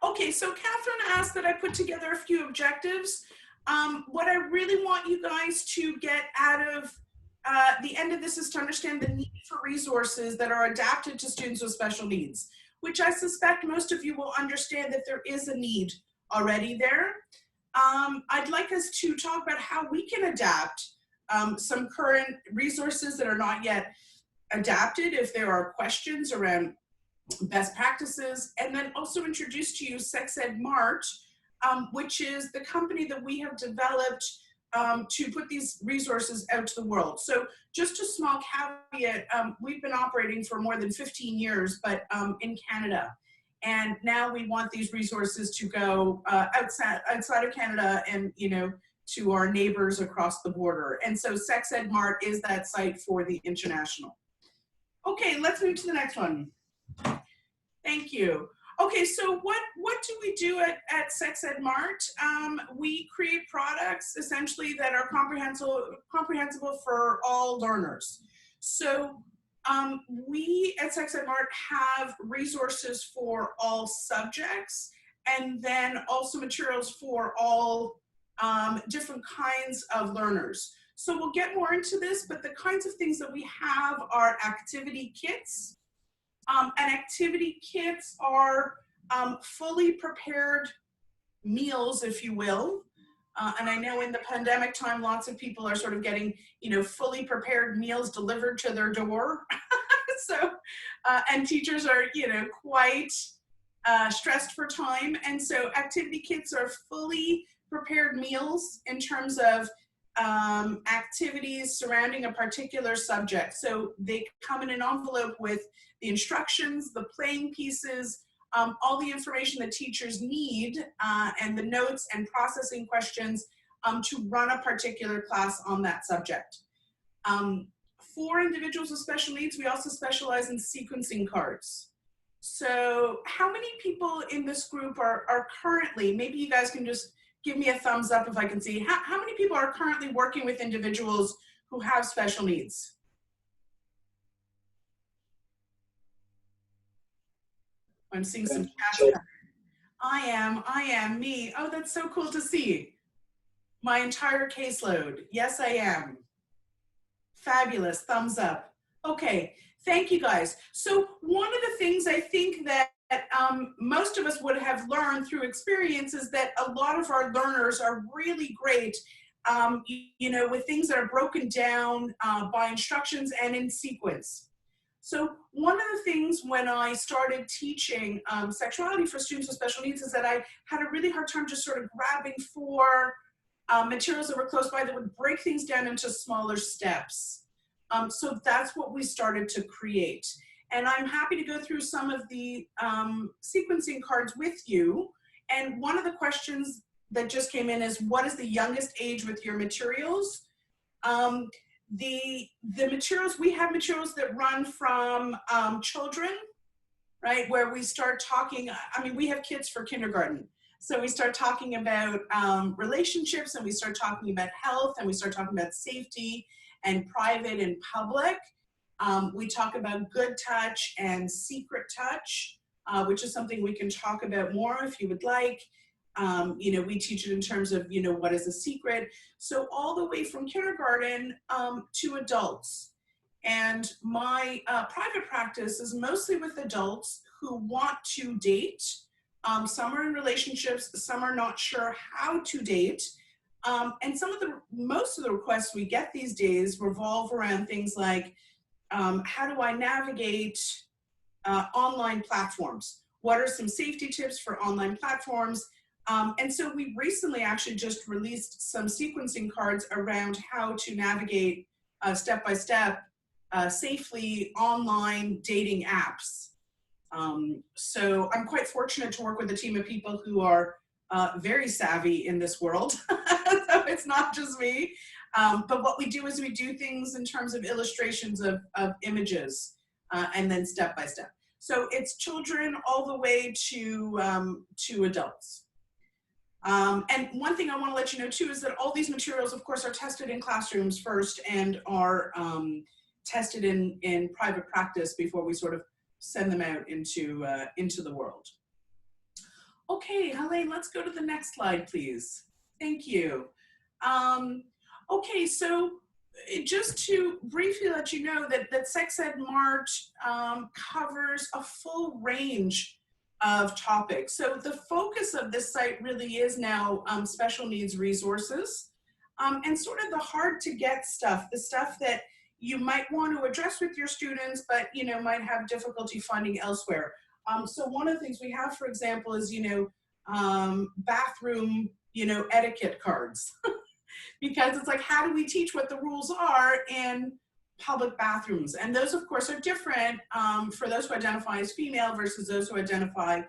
Okay, so Catherine asked that I put together a few objectives. What I really want you guys to get out of the end of this is to understand the need for resources that are adapted to students with special needs, which I suspect most of you will understand that there is a need already there. I'd like us to talk about how we can adapt some current resources that are not yet adapted, if there are questions around best practices, and then also introduce to you Sex Ed Mart, which is the company that we have developed to put these resources out to the world. So just a small caveat, we've been operating for more than 15 years, but in Canada. And now we want these resources to go outside of Canada and, you know, to our neighbors across the border. And so Sex Ed Mart is that site for the international. Okay, let's move to the next one. Thank you. Okay, so what do we do at Sex Ed Mart? We create products essentially that are comprehensible for all learners. So we at Sex Ed Mart have resources for all subjects, and then also materials for all different kinds of learners. So we'll get more into this, but the kinds of things that we have are activity kits. And activity kits are fully prepared meals, if you will. And I know in the pandemic time, lots of people are sort of getting, you know, fully prepared meals delivered to their door. So, and teachers are, you know, quite stressed for time. And so activity kits are fully prepared meals in terms of activities surrounding a particular subject. So they come in an envelope with the instructions, the playing pieces, all the information that teachers need, and the notes and processing questions to run a particular class on that subject. For individuals with special needs, we also specialize in sequencing cards. So how many people in this group are currently, maybe you guys can just give me a thumbs up if I can see, how many people are currently working with individuals who have special needs? I'm seeing some chat. I am, me. Oh, that's so cool to see. My entire caseload. Yes, I am. Fabulous, thumbs up. Okay, thank you guys. So one of the things I think that most of us would have learned through experience is that a lot of our learners are really great, you know, with things that are broken down by instructions and in sequence. So one of the things when I started teaching sexuality for students with special needs is that I had a really hard time just sort of grabbing for materials that were close by that would break things down into smaller steps. So that's what we started to create. And I'm happy to go through some of the sequencing cards with you. And one of the questions that just came in is, what is the youngest age with your materials? The materials, we have materials that run from children, right? Where we start talking, I mean, we have kids for kindergarten. So we start talking about relationships, and we start talking about health, and we start talking about safety and private and public. We talk about good touch and secret touch, which is something we can talk about more if you would like. You know, we teach it in terms of, you know, what is a secret. So all the way from kindergarten to adults. And my private practice is mostly with adults who want to date. Some are in relationships, some are not sure how to date. And most of the requests we get these days revolve around things like, how do I navigate online platforms? What are some safety tips for online platforms? And so we recently actually just released some sequencing cards around how to navigate step-by-step safely online dating apps. So I'm quite fortunate to work with a team of people who are very savvy in this world. So it's not just me. But what we do is we do things in terms of illustrations of images and then step-by-step. So it's children all the way to adults. And one thing I want to let you know too is that all these materials, of course, are tested in classrooms first and are tested in private practice before we sort of send them out into the world. Okay, Helene, let's go to the next slide, please. Thank you. Okay, so just to briefly let you know that Sex Ed Mart covers a full range of topics. So the focus of this site really is now special needs resources and sort of the hard to get stuff, the stuff that you might want to address with your students, but might have difficulty finding elsewhere. So one of the things we have, for example, is bathroom etiquette cards. Because it's like, how do we teach what the rules are in public bathrooms? And those, of course, are different for those who identify as female versus those who identify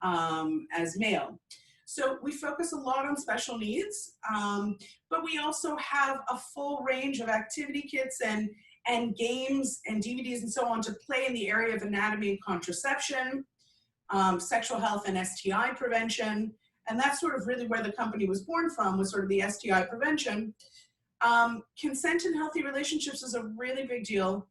as male. So we focus a lot on special needs, but we also have a full range of activity kits and games and DVDs and so on to play in the area of anatomy and contraception, sexual health and STI prevention. And that's sort of really where the company was born from, was sort of the STI prevention. Consent in healthy relationships is a really big deal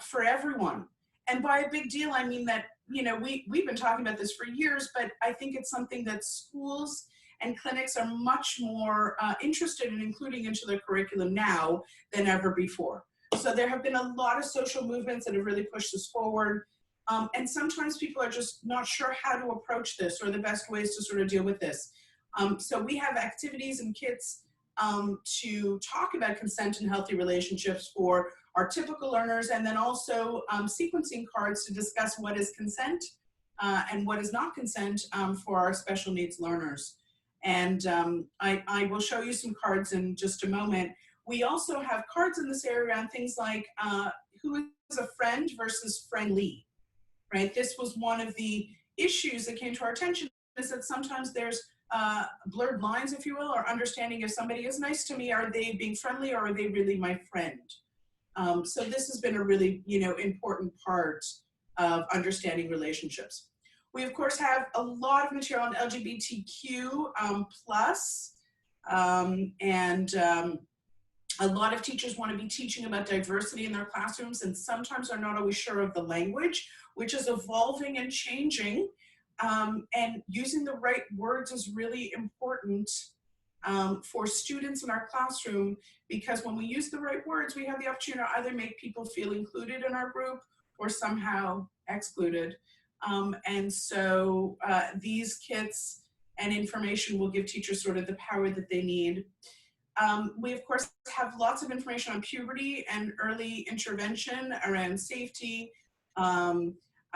for everyone. And by a big deal, I mean that, we've been talking about this for years, but I think it's something that schools and clinics are much more interested in including into their curriculum now than ever before. So there have been a lot of social movements that have really pushed this forward. And sometimes people are just not sure how to approach this or the best ways to sort of deal with this. So we have activities and kits to talk about consent and healthy relationships for our typical learners, and then also sequencing cards to discuss what is consent and what is not consent for our special needs learners. And I will show you some cards in just a moment. We also have cards in this area on things like who is a friend versus friendly. Right? This was one of the issues that came to our attention, is that sometimes there's blurred lines, if you will, or understanding if somebody is nice to me, are they being friendly or are they really my friend? So this has been a really, important part of understanding relationships. We, of course, have a lot of material on LGBTQ plus, and a lot of teachers want to be teaching about diversity in their classrooms and sometimes are not always sure of the language, which is evolving and changing. And using the right words is really important for students in our classroom, because when we use the right words, we have the opportunity to either make people feel included in our group or somehow excluded. And so these kits and information will give teachers sort of the power that they need. We, of course, have lots of information on puberty and early intervention around safety,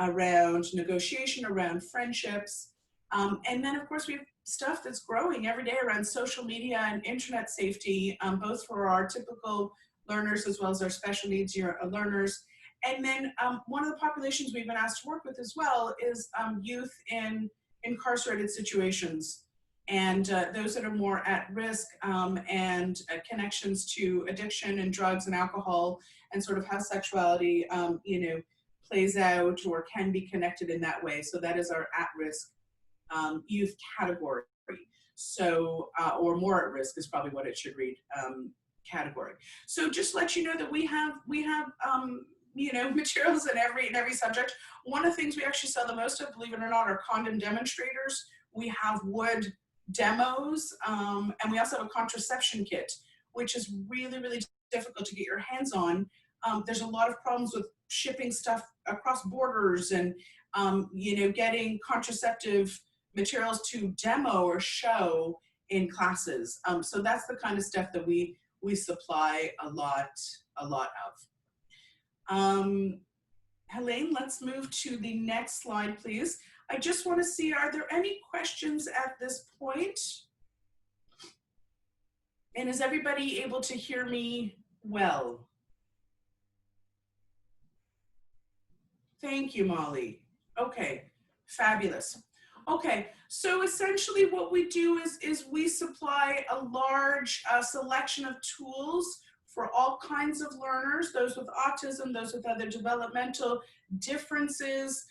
around negotiation, around friendships. And then, of course, we have stuff that's growing every day around social media and internet safety, both for our typical learners as well as our special needs learners. And then one of the populations we've been asked to work with as well is youth in incarcerated situations, and those that are more at risk, and connections to addiction and drugs and alcohol, and sort of how sexuality, plays out or can be connected in that way. So that is our at-risk youth category. So, or more at risk is probably what it should read, category. So just let you know that we have materials in every subject. One of the things we actually sell the most of, believe it or not, are condom demonstrators. We have wood demos, and we also have a contraception kit, which is really, really difficult to get your hands on. There's a lot of problems with shipping stuff across borders and, getting contraceptive materials to demo or show in classes. So that's the kind of stuff that we supply a lot of. Helene, let's move to the next slide, please. I just want to see, are there any questions at this point? And is everybody able to hear me well? Thank you, Molly. Okay, fabulous. Okay, so essentially what we do is we supply a large selection of tools for all kinds of learners, those with autism, those with other developmental differences,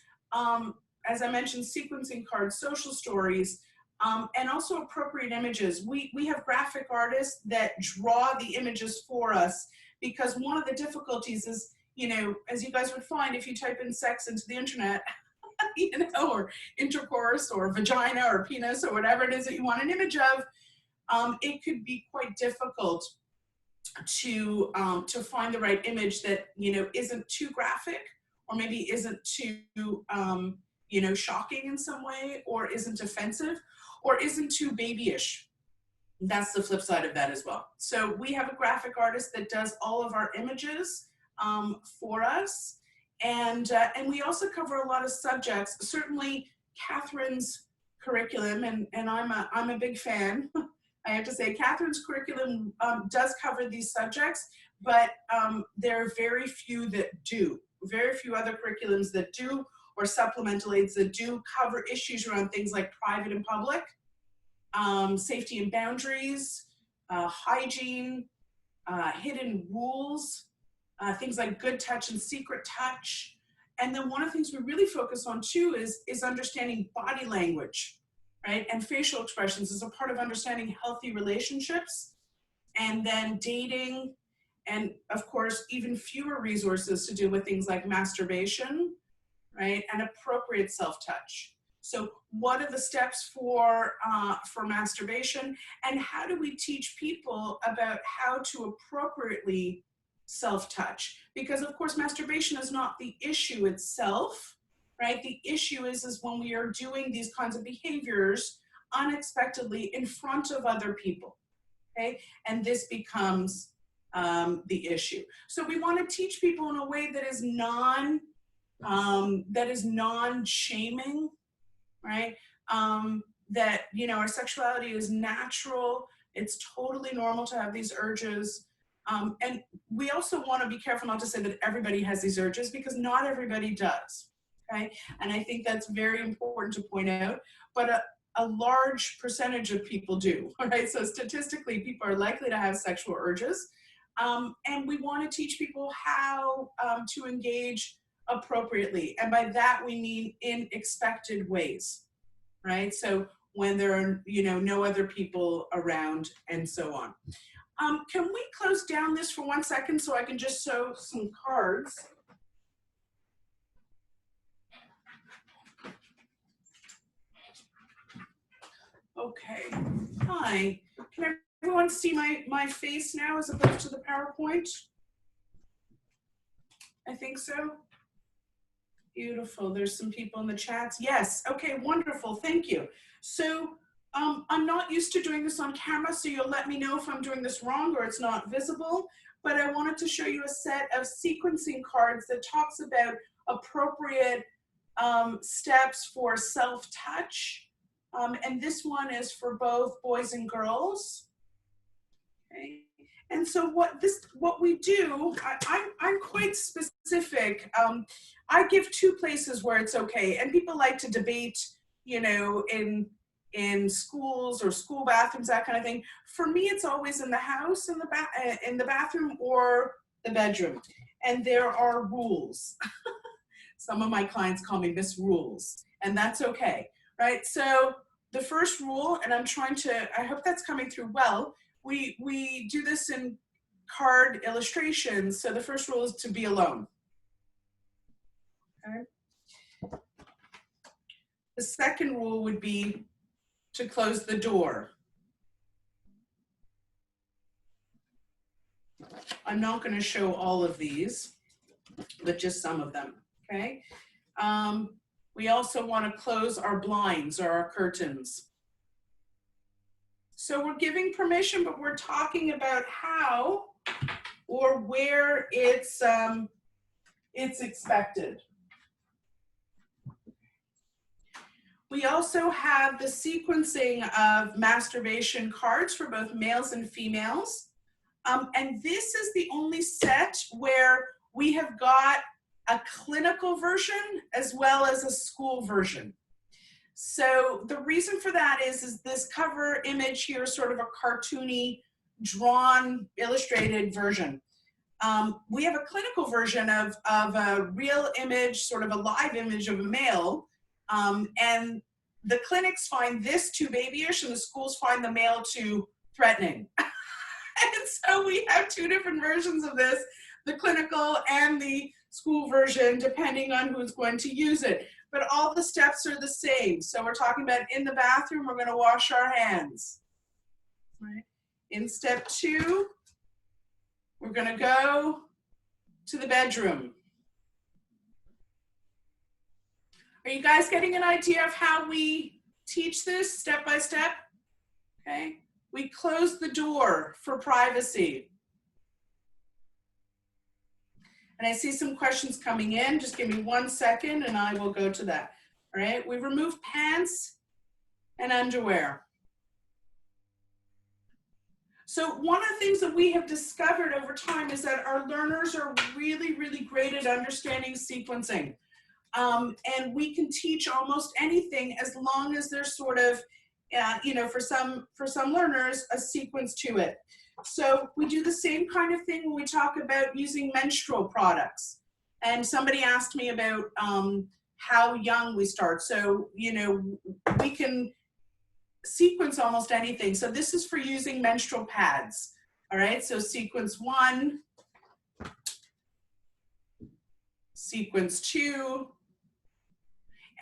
as I mentioned, sequencing cards, social stories, and also appropriate images. We have graphic artists that draw the images for us, because one of the difficulties is, as you guys would find if you type in sex into the internet, or intercourse or vagina or penis or whatever it is that you want an image of, it could be quite difficult to find the right image that, isn't too graphic, or maybe isn't too, shocking in some way, or isn't offensive, or isn't too babyish. That's the flip side of that as well. So we have a graphic artist that does all of our images for us. And we also cover a lot of subjects. Certainly Catherine's curriculum, and I'm a big fan. I have to say, Catherine's curriculum does cover these subjects, but there are very few that do. Very few other curriculums that do, or supplemental aids that do cover issues around things like private and public, safety and boundaries, hygiene, hidden rules, things like good touch and secret touch. And then one of the things we really focus on too is understanding body language, right? And facial expressions as a part of understanding healthy relationships, and then dating, and of course, even fewer resources to do with things like masturbation, right? And appropriate self-touch. So what are the steps for masturbation, and how do we teach people about how to appropriately self-touch? Because of course, masturbation is not the issue itself, right? The issue is when we are doing these kinds of behaviors unexpectedly in front of other people, okay? And this becomes the issue. So we want to teach people in a way that is non-shaming, right? That, our sexuality is natural. It's totally normal to have these urges. And we also want to be careful not to say that everybody has these urges, because not everybody does, okay? And I think that's very important to point out, but a large percentage of people do, right? So statistically, people are likely to have sexual urges. And we want to teach people how to engage appropriately. And by that, we mean in expected ways, right? So when there are, no other people around, and so on. Can we close down this for 1 second so I can just show some cards? Okay, hi. Can everyone see my face now as opposed to the PowerPoint? I think so. Beautiful. There's some people in the chats. Yes. Okay, wonderful. Thank you. So I'm not used to doing this on camera, so you'll let me know if I'm doing this wrong or it's not visible. But I wanted to show you a set of sequencing cards that talks about appropriate steps for self-touch. And this one is for both boys and girls. Okay. And so what we do, I'm quite specific. I give 2 places where it's okay, and people like to debate, in schools or school bathrooms, that kind of thing. For me, it's always in the house, in the bathroom, or the bedroom, and there are rules. Some of my clients call me Miss Rules, and that's okay, right? So the first rule, and I hope that's coming through well. We do this in card illustrations. So the first rule is to be alone. Okay. The second rule would be to close the door. I'm not going to show all of these, but just some of them, okay? We also want to close our blinds or our curtains. So we're giving permission, but we're talking about how or where it's expected. We also have the sequencing of masturbation cards for both males and females. And this is the only set where we have got a clinical version as well as a school version. So the reason for that is this cover image here is sort of a cartoony, drawn, illustrated version. We have a clinical version of a real image, sort of a live image of a male, and the clinics find this too babyish and the schools find the male too threatening. And so we have 2 different versions of this, the clinical and the school version, depending on who's going to use it. but all the steps are the same. So we're talking about in the bathroom, we're gonna wash our hands. Right. In step 2, we're gonna go to the bedroom. Are you guys getting an idea of how we teach this step by step? Okay. We close the door for privacy. And I see some questions coming in. Just give me 1 second and I will go to that. All right. We remove pants and underwear. So one of the things that we have discovered over time is that our learners are really, really great at understanding sequencing. And we can teach almost anything as long as there's sort of, you know, for some learners, a sequence to it. So we do the same kind of thing when we talk about using menstrual products. And somebody asked me about how young we start. So, you know, we can sequence almost anything. So this is for using menstrual pads. All right, so sequence 1, sequence 2.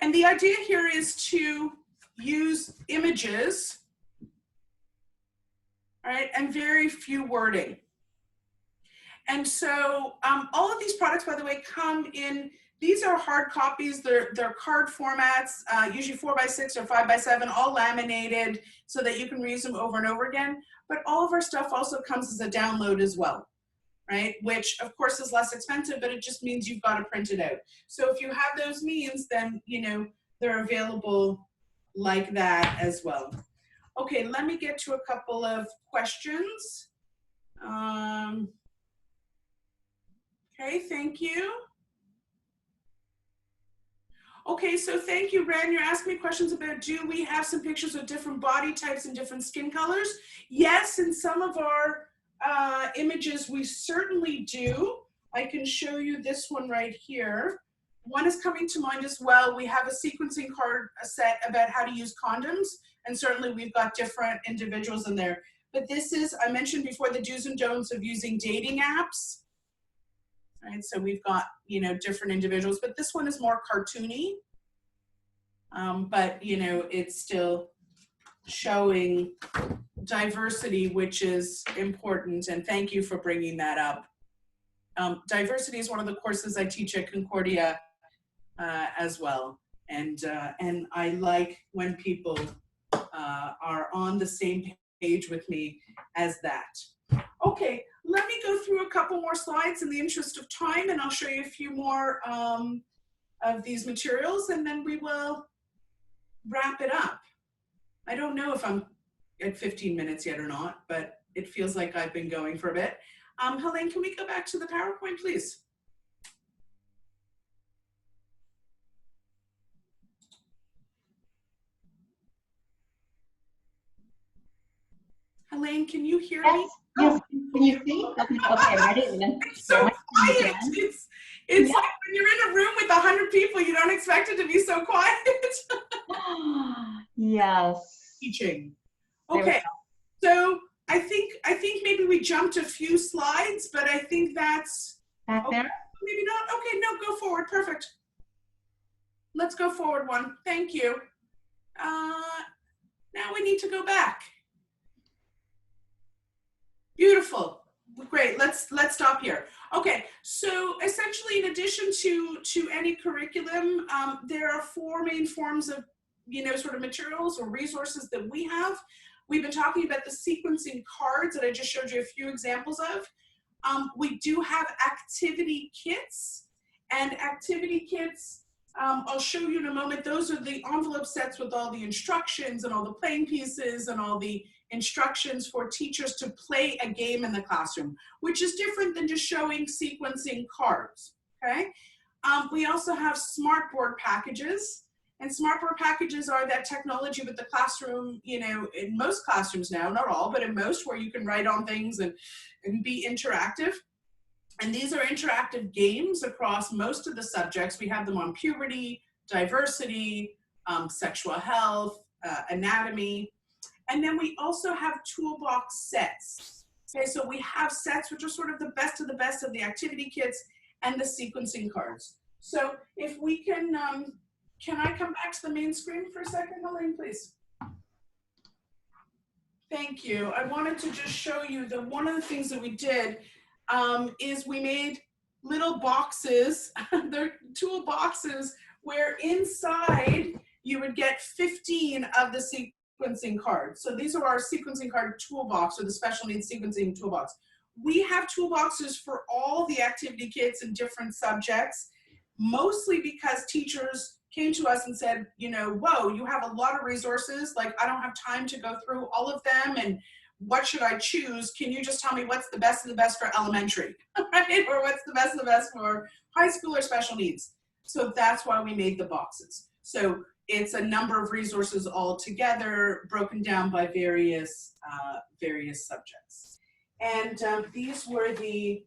And the idea here is to use images, all right, and very few wording. And so all of these products, by the way, come in, these are hard copies, they're card formats, usually 4x6 or 5x7, all laminated so that you can reuse them over and over again. But all of our stuff also comes as a download as well, right? Which of course is less expensive, but it just means you've got to print it out. So if you have those means, then, you know, they're available like that as well. Okay, let me get to a couple of questions. Okay, thank you. Okay, so thank you, Ren. You're asking me questions about, do we have some pictures of different body types and different skin colors? Yes, in some of our images, we certainly do. I can show you this one right here. One is coming to mind as well. We have a sequencing card set about how to use condoms, and certainly we've got different individuals in there. But this is, I mentioned before, the do's and don'ts of using dating apps. Right, so we've got, you know, different individuals, but this one is more cartoony. But, you know, it's still showing diversity, which is important, and thank you for bringing that up. Diversity is one of the courses I teach at Concordia as well, and I like when people are on the same page with me as that. Okay, let me go through a couple more slides in the interest of time, and I'll show you a few more of these materials, and then we will wrap it up. I don't know if I'm at 15 minutes yet or not, but it feels like I've been going for a bit. Helene, can we go back to the PowerPoint, please? Helene, can you hear me? Yes, can you see? Okay, ready? It's so quiet. It's like when you're in a room with 100 people, you don't expect it to be so quiet. Yes. Teaching. Okay, so I think maybe we jumped a few slides, but I think that's back okay. there. Maybe not. Okay, no, go forward. Perfect. Let's go forward one. Thank you. Now we need to go back. Beautiful. Great. Let's stop here. Okay. So essentially, in addition to any curriculum, there are 4 main forms of, you know, sort of materials or resources that we have. We've been talking about the sequencing cards that I just showed you a few examples of. We do have activity kits, and activity kits, I'll show you in a moment. Those are the envelope sets with all the instructions and all the playing pieces and all the instructions for teachers to play a game in the classroom, which is different than just showing sequencing cards, okay? We also have smartboard packages, and smartboard packages are that technology with the classroom, you know, in most classrooms now, not all, but in most, where you can write on things and be interactive. And these are interactive games across most of the subjects. We have them on puberty, diversity, sexual health, anatomy. And then we also have toolbox sets. Okay, so we have sets which are sort of the best of the activity kits and the sequencing cards. So if we can Can I come back to the main screen for a second, Helene, please? Thank you. I wanted to just show you that one of the things that we did is we made little boxes. They're tool boxes where inside you would get 15 of the sequencing cards. So these are our sequencing card toolbox, or the special needs sequencing toolbox. We have toolboxes for all the activity kits and different subjects, mostly because teachers came to us and said, you know, whoa, you have a lot of resources. Like, I don't have time to go through all of them. And what should I choose? Can you just tell me what's the best of the best for elementary, right? Or what's the best of the best for high school or special needs? So that's why we made the boxes. So it's a number of resources all together, broken down by various subjects. And these were the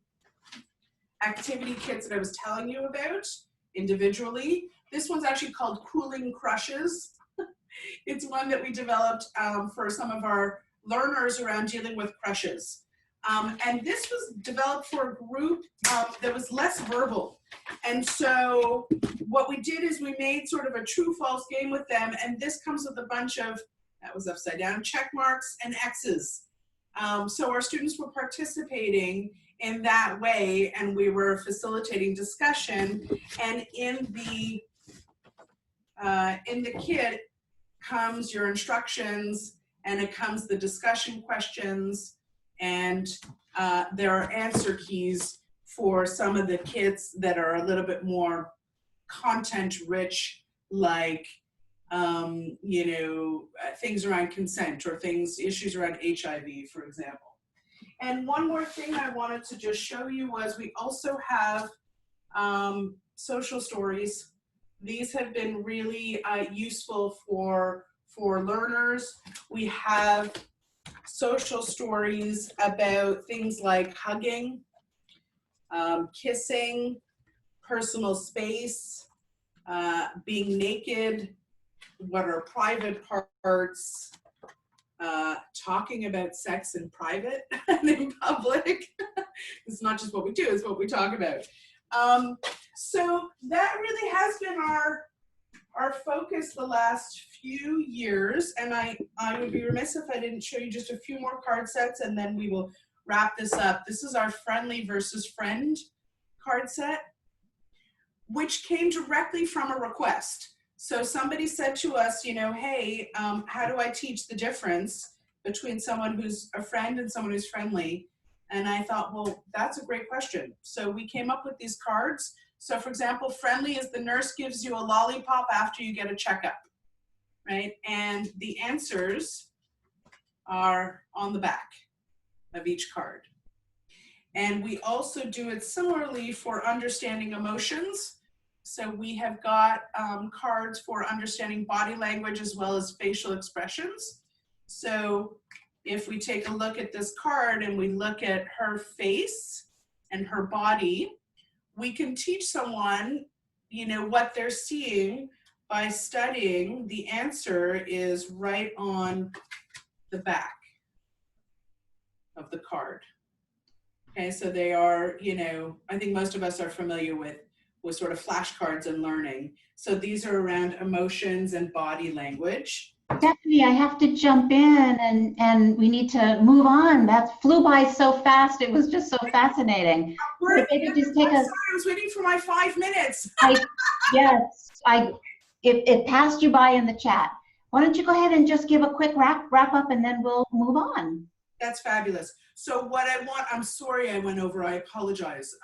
activity kits that I was telling you about individually. This one's actually called Cooling Crushes. It's one that we developed for some of our learners around dealing with crushes. And this was developed for a group that was less verbal. And so what we did is we made sort of a true-false game with them, and this comes with a bunch of, that was upside down, check marks and X's. So our students were participating in that way, and we were facilitating discussion. And in the kit comes your instructions, and it comes the discussion questions, and there are answer keys for some of the kits that are a little bit more content rich, like you know, things around consent, or issues around HIV, for example. And one more thing I wanted to just show you was we also have social stories. These have been really useful for learners. We have social stories about things like hugging, kissing, personal space, being naked, what are private parts, talking about sex in private and in public. It's not just what we do, it's what we talk about. So that really has been our focus the last few years, and I would be remiss if I didn't show you just a few more card sets, and then we will wrap this up. This is our friendly versus friend card set, which came directly from a request. So somebody said to us, you know, hey, how do I teach the difference between someone who's a friend and someone who's friendly? And I thought, well, that's a great question. So we came up with these cards. So for example, friendly is the nurse gives you a lollipop after you get a checkup, right? And the answers are on the back of each card. And we also do it similarly for understanding emotions. So we have got cards for understanding body language as well as facial expressions. So if we take a look at this card and we look at her face and her body, we can teach someone, you know, what they're seeing by studying. The answer is right on the back of the card. Okay, so they are, you know, I think most of us are familiar with sort of flashcards and learning. So these are around emotions and body language. Stephanie, I have to jump in and we need to move on. That flew by so fast. It was just so fascinating. Maybe just take I was waiting for my 5 minutes. It passed you by in the chat. Why don't you go ahead and just give a quick wrap up and then we'll move on. That's fabulous. So what I want, I'm sorry I went over, I apologize.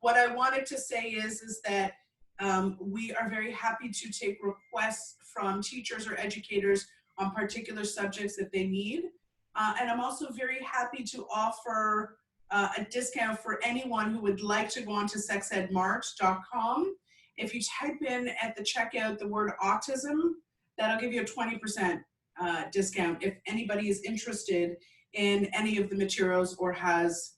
What I wanted to say is that we are very happy to take requests from teachers or educators on particular subjects that they need. And I'm also very happy to offer a discount for anyone who would like to go on to sexedmart.com. If you type in at the checkout the word autism, that'll give you a 20% discount if anybody is interested in any of the materials or has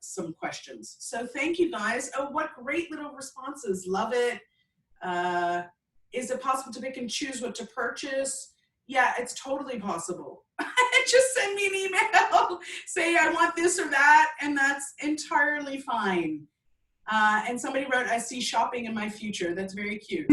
some questions. So thank you guys. Oh, what great little responses. Love it. Is it possible to pick and choose what to purchase? Yeah, it's totally possible. Just send me an email, say I want this or that, and that's entirely fine. And somebody wrote, I see shopping in my future. That's very cute.